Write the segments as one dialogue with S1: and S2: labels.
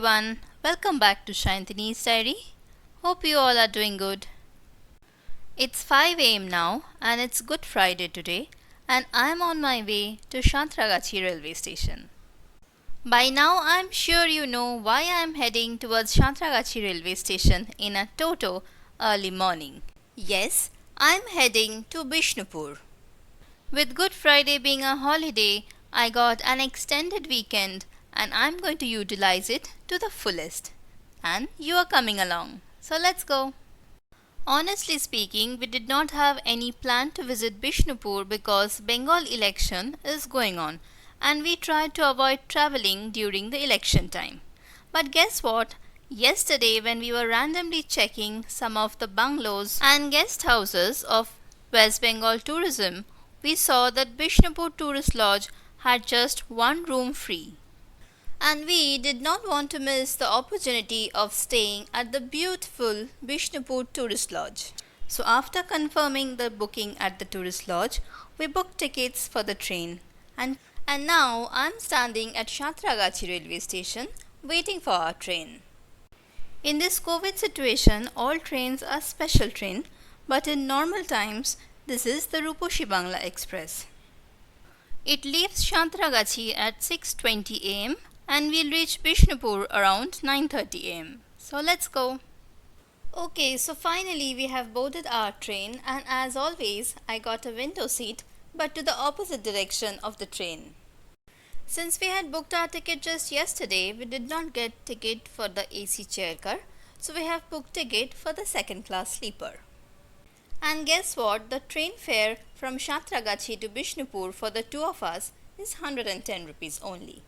S1: everyone, welcome back to Shantini's Diary. Hope you all are doing good. It's 5 am now and it's Good Friday today and I'm on my way to Shantragachi railway station. By now I'm sure you know why I'm heading towards Shantragachi railway station in a toto early morning. Yes, I'm heading to Bishnupur. With Good Friday being a holiday, I got an extended weekend and I'm going to utilize it to the fullest. And you are coming along. So let's go. Honestly speaking, we did not have any plan to visit Bishnupur because Bengal election is going on and we tried to avoid traveling during the election time. But guess what? Yesterday when we were randomly checking some of the bungalows and guest houses of West Bengal tourism, we saw that Bishnupur Tourist Lodge had just one room free. And we did not want to miss the opportunity of staying at the beautiful Bishnupur Tourist Lodge. So after confirming the booking at the Tourist Lodge, we booked tickets for the train. And now I'm standing at Shantragachi railway station waiting for our train. In this COVID situation, all trains are special train, but in normal times, this is the Ruposhi Bangla Express. It leaves Shantragachi at 6:20 am and we'll reach Bishnupur around 9:30 am. So let's go. Okay, so finally we have boarded our train and as always I got a window seat but to the opposite direction of the train. Since we had booked our ticket just yesterday, we did not get ticket for the AC chair car, so we have booked ticket for the second class sleeper. And guess what? The train fare from Shantragachi to Bishnupur for the two of us is 110 rupees only.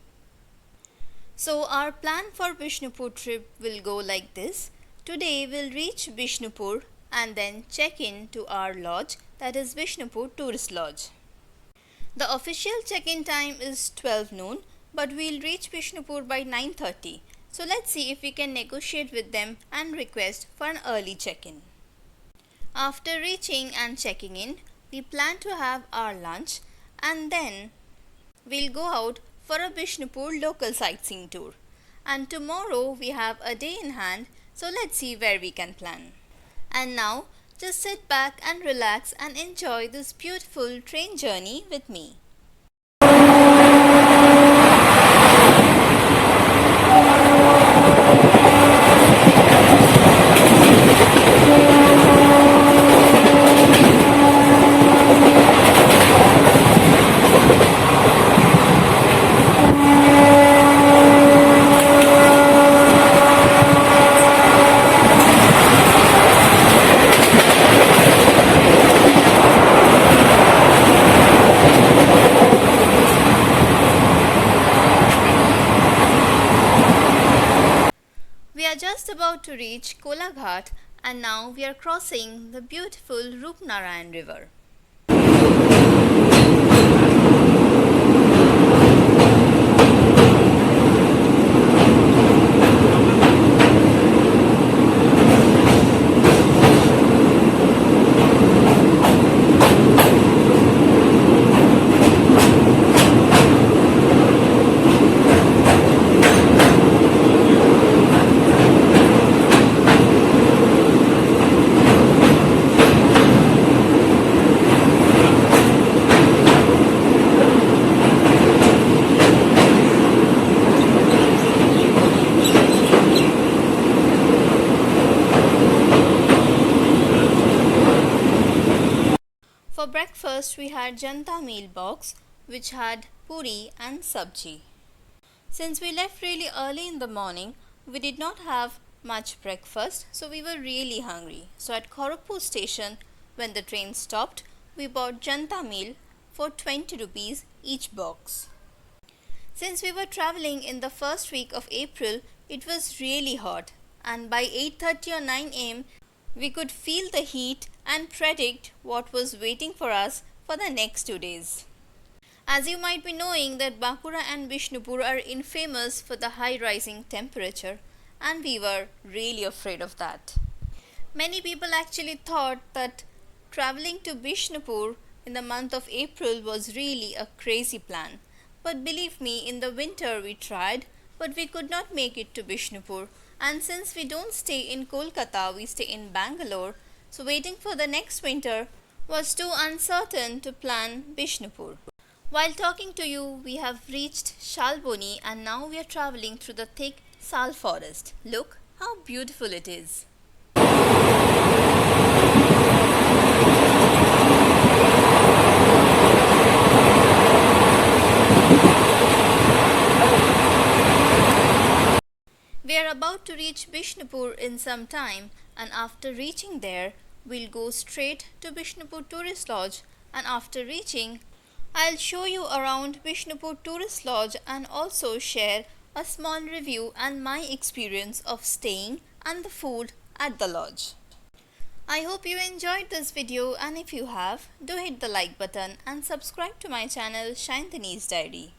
S1: So our plan for Bishnupur trip will go like this. Today we'll reach Bishnupur and then check in to our lodge, that is Bishnupur Tourist Lodge. The official check-in time is 12 noon, but we'll reach Bishnupur by 9:30. So let's see if we can negotiate with them and request for an early check-in. After reaching and checking in, we plan to have our lunch and then we'll go out for a Bishnupur local sightseeing tour. And tomorrow we have a day in hand, so let's see where we can plan. And now, just sit back and relax and enjoy this beautiful train journey with me. We are just about to reach Kolaghat and now we are crossing the beautiful Rupnarayan river. For breakfast we had Janta meal box which had puri and sabji. Since we left really early in the morning, we did not have much breakfast, so we were really hungry. So at Kharagpur station, when the train stopped, we bought Janta meal for 20 rupees each box. Since we were traveling in the first week of April, it was really hot and by 8:30 or 9 am, we could feel the heat and predict what was waiting for us for the next 2 days. As you might be knowing that Bankura and Bishnupur are infamous for the high rising temperature and we were really afraid of that. Many people actually thought that traveling to Bishnupur in the month of April was really a crazy plan. But believe me, in the winter we tried but we could not make it to Bishnupur, and since we don't stay in Kolkata, we stay in Bangalore, so waiting for the next winter was too uncertain to plan Bishnupur. While talking to you, we have reached Shalboni and now we are traveling through the thick Sal forest. Look how beautiful it is. We are about to reach Bishnupur in some time, and after reaching there, we'll go straight to Bishnupur Tourist Lodge, and after reaching, I'll show you around Bishnupur Tourist Lodge and also share a small review and my experience of staying and the food at the lodge. I hope you enjoyed this video, and if you have, do hit the like button and subscribe to my channel Shantani's Diary.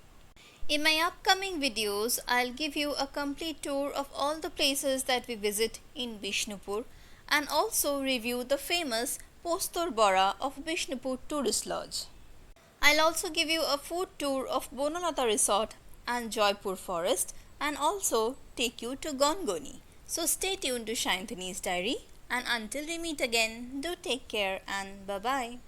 S1: In my upcoming videos, I'll give you a complete tour of all the places that we visit in Bishnupur and also review the famous Postor Bora of Bishnupur Tourist Lodge. I'll also give you a food tour of Bonalata Resort and Joypur Forest and also take you to Gongoni. So stay tuned to Shantani's Diary, and until we meet again, do take care and bye-bye.